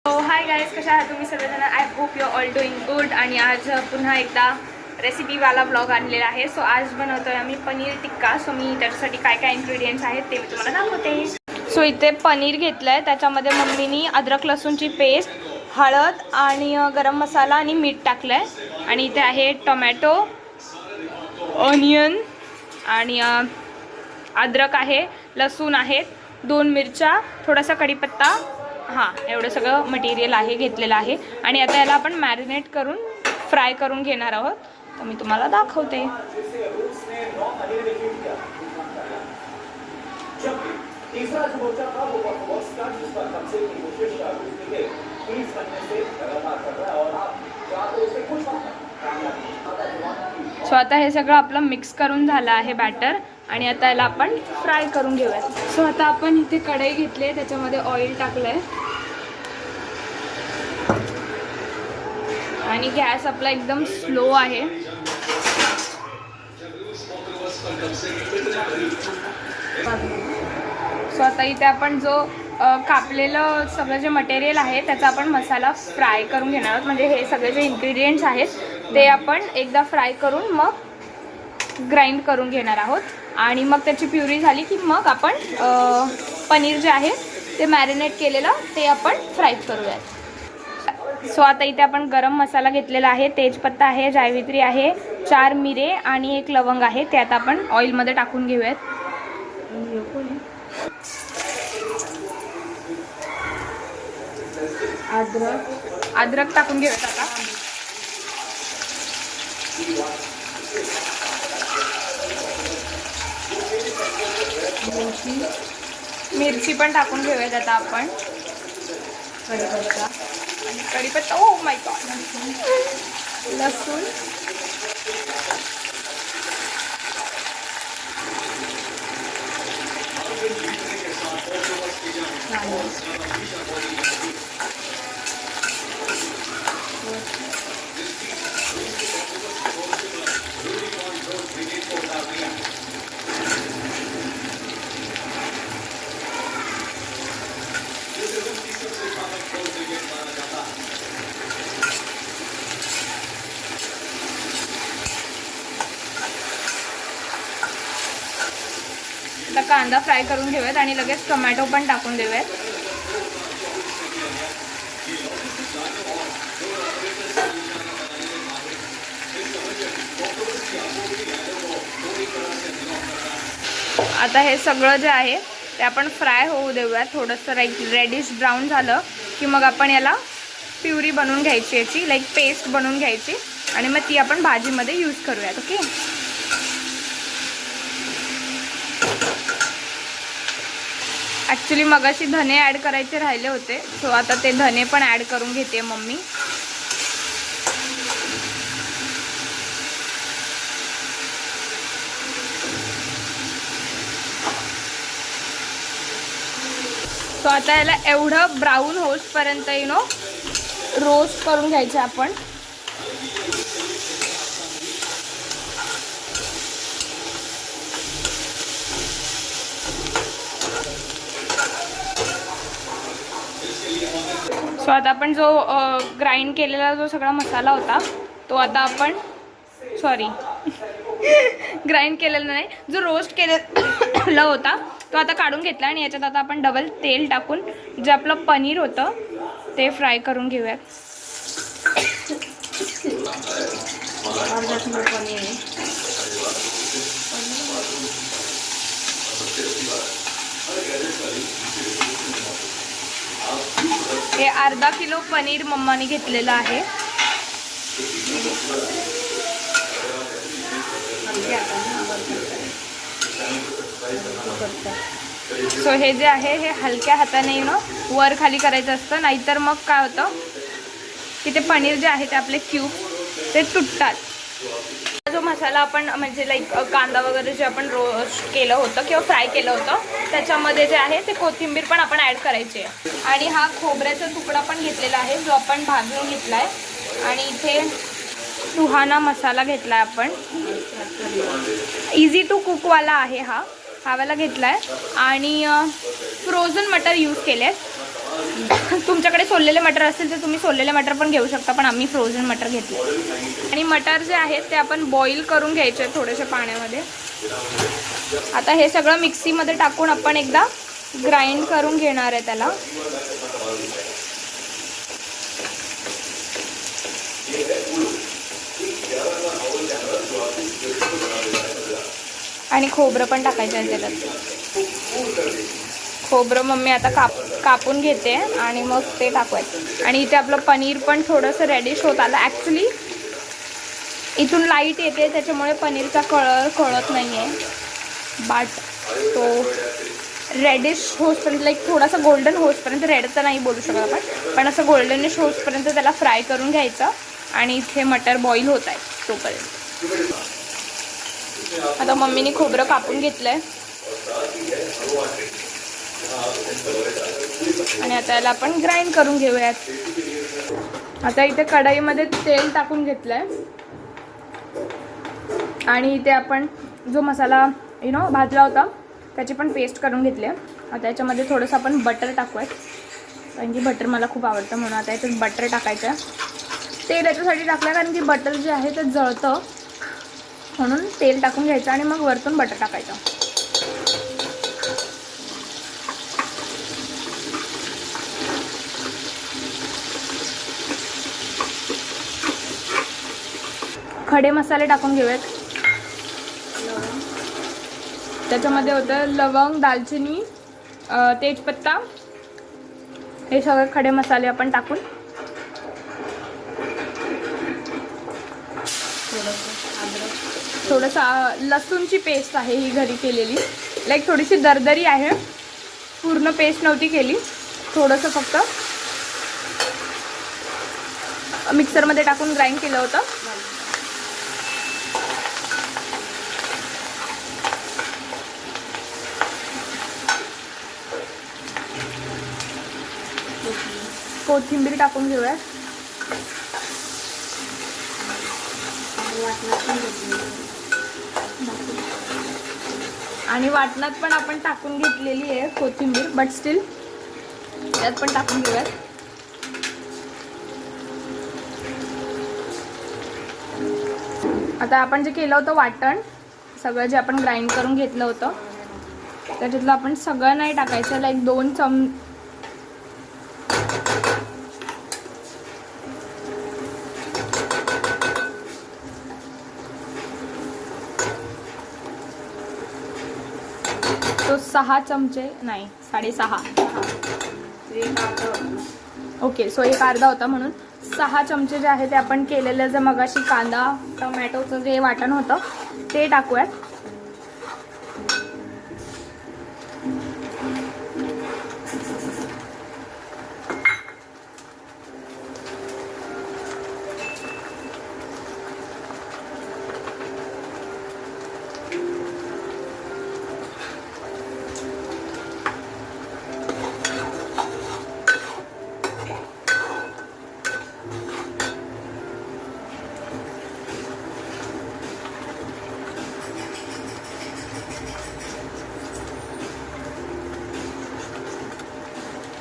Hi guys, कशा आहात तुम्ही सगळेजण? I hope you all doing good. आणि आज पुन्हा एकदा रेसिपीवाला ब्लॉग आणलेला आहे. सो आज बनवतोय आम्ही पनीर टिक्का. सो मी त्याच्यासाठी काय काय इन्ग्रेडियंट्स आहेत ते मी तुम्हाला दाखवते. सो इथे पनीर घेतलं आहे, त्याच्यामध्ये मम्मीनी अद्रक लसूणची पेस्ट, हळद आणि गरम मसाला आणि मीठ टाकलं आहे. आणि इथे आहे टोमॅटो, ऑनियन आणि अद्रक आहे, लसूण आहेत, 2 मिरच्या, थोडासा कढीपत्ता. हां, एवढं सगळं मटेरियल आहे घेतलेलं आहे. आणि आता याला आपण मॅरिनेट करून फ्राय करून घेणार आहोत. तर मी तुम्हाला दाखवते. सो आता हे सगळं आपलं मिक्स करून झालं आहे बॅटर. आणि आता याला आपण फ्राय करून घेऊयात. सो आता आपण इथे कढई घेतली आहे, त्याच्यामध्ये ऑइल टाकलं आहे आणि गॅस आपला एकदम स्लो आहे. सो आता इथे आपण जो कापलेलं सगळं जे मटेरियल आहे त्याचा आपण मसाला फ्राय करून घेणार आहोत. म्हणजे हे सगळे जे इन्ग्रेडियंट्स आहेत ते आपण एकदा फ्राय करून मग ग्राइंड करून घेणार आहोत. आणि मग त्याची प्युरी झाली की मग आपण पनीर जे आहे ते मॅरिनेट केलेलं ते आपण फ्राय करूयात. सो आता इथे आपण गरम मसाला घेतलेला आहे, तेजपत्ता आहे, जायवित्री आहे, 4 मिरे आणि 1 लवंग आहे. ते आता आपण ऑइलमध्ये टाकून घेऊयात. अद्रक टाकून घेऊयात आता. मिरची पण टाकून घेऊयात आता आपण. कढीपत्ता, ओ माय गॉड. लसूण, आता कांदा फ्राय करून घेऊयात आणि लगेच टोमॅटो पण टाकून देऊयात. आता हे सगळं जे आहे ते आपण फ्राय होऊ देऊयात. थोडंसं रेडिश ब्राऊन झालं की मग आपण याला प्युरी बनवून घ्यायची, याची लाईक पेस्ट बनवून घ्यायची आणि मग ती आपण भाजीमध्ये यूज करूयात. ओके. ॲक्च्युली मगाशी धने ॲड करायचे राहिले होते, सो आता ते धने पण ॲड करून घेते मम्मी. सो आता याला एवढं ब्राऊन होसपर्यंत रोस्ट करून घ्यायचं आपण. सो आता आपण जो ग्राइंड केलेला जो सगळा मसाला होता तो आता आपण ग्राइंड केलेला नाही, जो रोस्ट केलेला होता तो आता काढून घेतला. आणि याच्यात आता आपण डबल तेल टाकून जे आपलं पनीर होतं ते फ्राय करून घेऊयात. हे अर्धा किलो पनीर मम्माने घेतलेलं आहे. सो हे जे आहे हे हलक्या हाताने वर खाली करायचं असतं, नाहीतर मग काय होतं की ते पनीर जे आहे ते आपले क्यूब ते तुटतात. जो मसाला आपण म्हणजे लाईक कांदा वगैरे जे आपण रोस्ट केलं होतं किंवा फ्राय केलं होतं त्याच्यामध्ये जे आहे ते कोथिंबीर पण आपण ॲड करायची आहे. आणि हा खोबऱ्याचा तुकडा पण घेतलेला आहे जो आपण भाजून घेतला आहे. आणि इथे सुहाना मसाला घेतला आहे आपण, इझी टू कुकवाला आहे हा. हा वाला घेतला आहे. आणि फ्रोझन मटर यूज केले. तुमच्याकडे सोललेले मटर असतील तर तुम्ही सोललेले मटर पण घेऊ शकता, पण आम्ही फ्रोझन मटर घेतले. आणि मटर जे आहेत ते आपण बॉईल करून घ्यायचे थोडेसे पाण्यामध्ये. आता हे सगळं मिक्सीमध्ये टाकून आपण एकदा ग्राइंड करून घेणार आहे त्याला. आणि खोबरं पण टाकायचं आहे त्याच्यात. खोबरं मम्मी आता कापून घेते आणि मग ते टाकवायचं. आणि इथे आपलं पनीर पण थोडंसं रेडिश होत आलं. ॲक्च्युली इथून लाईट येते त्याच्यामुळे पनीरचा कलर कळत नाही आहे, बट तो रेडिश होसपर्यंत, लाईक थोडासा गोल्डन होसपर्यंत, रेड तर नाही बोलू शकत आपण, पण असं गोल्डनिश होसपर्यंत त्याला फ्राय करून घ्यायचं. आणि इथे मटर बॉईल होत आहे तोपर्यंत. आता मम्मीने खोबरं कापून घेतलंय आणि आता याला आपण ग्राइंड करून घेऊयात. आता इथे कढईमध्ये तेल टाकून घेतलंय आणि इथे आपण जो मसाला भाजला होता त्याची पण पेस्ट करून घेतली आहे. आता याच्यामध्ये थोडंसं आपण बटर टाकूयात, कारण की बटर मला खूप आवडतं म्हणून आता याच्यात बटर टाकायचं आहे. तेल याच्यासाठी टाकलं कारण की बटर जे आहे ते जळतं, म्हणून तेल टाकून घ्यायचं आणि मग वरतून बटर टाकायचं. खडे मसाले टाकून घेऊयात. त्याच्यामध्ये होतं लवंग, दालचिनी, तेजपत्ता, हे सगळे खडे मसाले आपण टाकून थोडंसं लसूणची पेस्ट आहे ही घरी केलेली, लाईक थोडीशी दरदरी आहे, पूर्ण पेस्ट नव्हती केली, थोडंसं फक्त मिक्सरमध्ये टाकून ग्राइंड केलं होतं. कोथिंबीर टाकून घेऊया. आणि वाटणात पण आपण टाकून घेतलेली आहे कोथिंबीर, बट स्टील त्यात पण टाकून घेऊयात. आता आपण जे केलं होतं वाटण, सगळं जे आपण ग्राइंड करून घेतलं होतं त्याच्यातलं आपण सगळं नाही टाकायचं, लाईक 2 चमचे तो 6 चमचे नाही 6.5 ओके. सो एक अर्धा होता म्हणून 6 चमचे जे आहे ते आपण केलेलं जे मगाशी कांदा टोमॅटोचं जे वाटण होतं ते टाकूयात.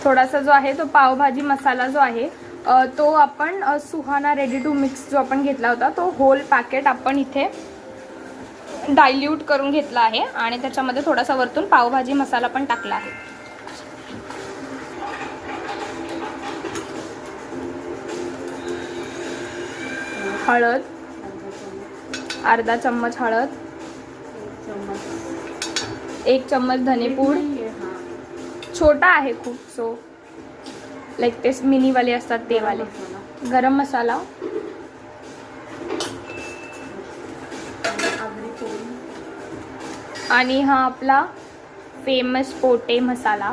थोडासा जो आहे तो पावभाजी मसाला जो आहे तो आपण सुहाना रेडी टू मिक्स जो आपण घेतला होता तो होल पॅकेट आपण इथे डायल्यूट करून घेतला आहे आणि त्याच्यामध्ये थोडासा वरतून पावभाजी मसाला पण टाकला आहे. हळद अर्धा चम्मच हळद, 1 चम्मच धनेपूड, छोटा आहे खूप, सो लाईक ते मिनीवाले असतात ते वाले. गरम मसाला, आणि हा आपला फेमस पोटे मसाला,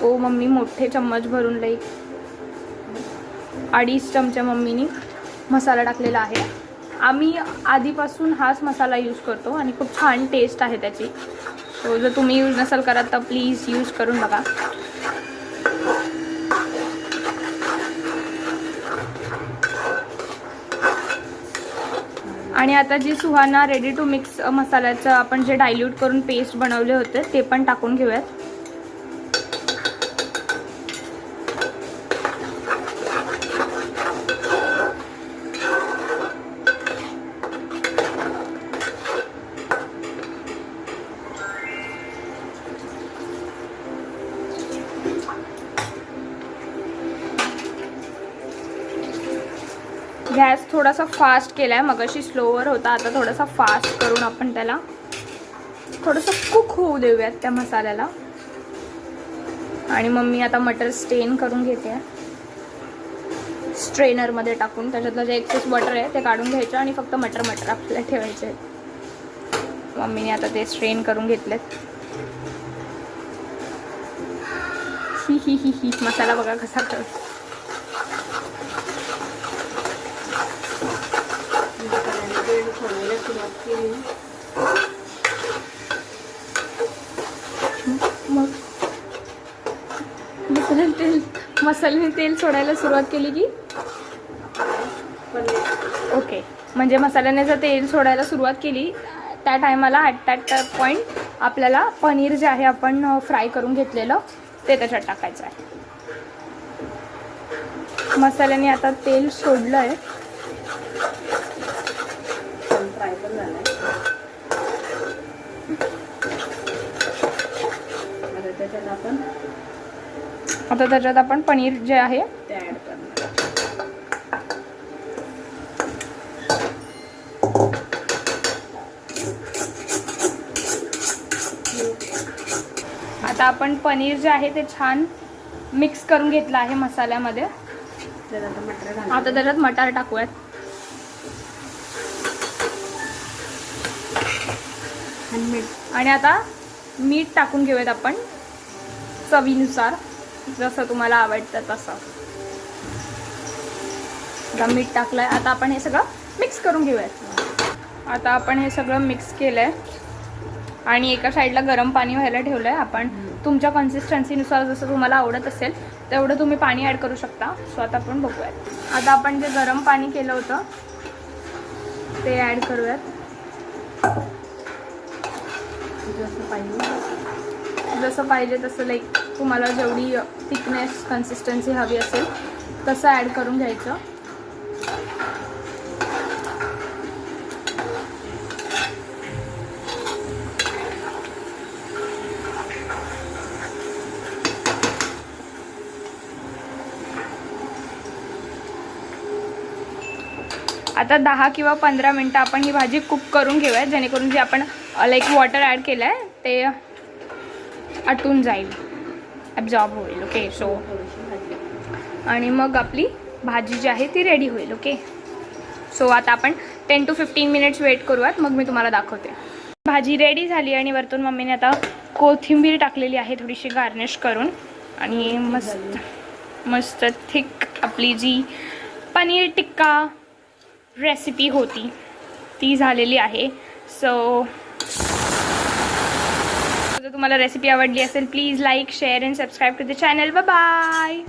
तो मम्मी मोठे चम्मच भरून लाईक 2.5 चमचे मम्मीनी मसाला टाकलेला आहे. आम्ही आधीपासून हाच मसाला यूज करतो आणि खूप छान टेस्ट आहे त्याची. सो जर तुम्ही यूज नसेल करत तर प्लीज यूज करून बघा. आणि आता जी सुहाना रेडी टू मिक्स मसाल्याचं आपण जे डायल्यूट करून पेस्ट बनवले होते ते पण टाकून घेऊयात. गॅस थोडासा फास्ट केला आहे, मगाशी स्लोवर होता, आता थोडासा फास्ट करून आपण त्याला थोडंसं कुक होऊ देऊयात त्या मसाल्याला. आणि मग मी आता मटर स्ट्रेन करून घेते स्ट्रेनरमध्ये टाकून. त्याच्यातलं जे एक्सेस बटर आहे ते काढून घ्यायचं आणि फक्त मटर आपल्याला ठेवायचे आहेत. मम्मीने आता ते स्ट्रेन करून घेतलेत. ही मसाला बघा कसा करतो. मग मसाल्याने तेल सोडायला सुरुवात केली की ओके, म्हणजे मसाल्याने जर तेल सोडायला सुरुवात केली त्या टायमाला ॲट दॅट पॉईंट आपल्याला पनीर जे आहे आपण फ्राय करून घेतलेलं ते त्याच्यात टाकायचं आहे. मसाल्याने आता तेल सोडलं आहे. फ्राय पण झालं आहे. आता त्याच्यात आपण पनीर जे आहे ते ॲड करणार. आता आपण पनीर जे आहे ते छान मिक्स करून घेतलं आहे मसाल्यामध्ये. आता त्याच्यात मटार टाकूयात. आणि आता मीठ टाकून घेऊयात आपण चवीनुसार, जसं तुम्हाला आवडतं तसं. आता मीठ टाकलंय. आता आपण हे सगळं मिक्स करून घेऊयात. आता आपण हे सगळं मिक्स केलंय आणि एका साईडला गरम पाणी व्हायला ठेवलंय. आपण तुमच्या कन्सिस्टन्सीनुसार जसं तुम्हाला आवडत असेल तेवढं तुम्ही पाणी ॲड करू शकता. सो आता आपण बघूयात. आता आपण जे गरम पाणी केलं होतं ते ॲड करूयात. जसं पाहिजे तसं, लाईक तुम्हाला जेवढी थिकनेस कन्सिस्टन्सी हवी असेल तसं ॲड करून घ्यायचं. आता 10 किंवा 15 मिनटं आपण ही भाजी कुक करून घेऊयात, जेणेकरून जे आपण लाईक वॉटर ॲड केलं आहे ते आटून जाईल, ॲब्झॉर्ब होईल. ओके, सो आणि मग आपली भाजी जी आहे ती रेडी होईल. ओके, सो आता आपण 10 to 15 मिनिट्स वेट करूयात, मग मी तुम्हाला दाखवते. भाजी रेडी झाली आणि वरतून मम्मीने आता कोथिंबीर टाकलेली आहे थोडीशी गार्निश करून. आणि मस्त थिक आपली जी पनीर टिक्का रेसिपी होती ती झालेली आहे. सो जर तुम्हाला रेसिपी आवडली असेल please like share and subscribe to the channel. Bye bye.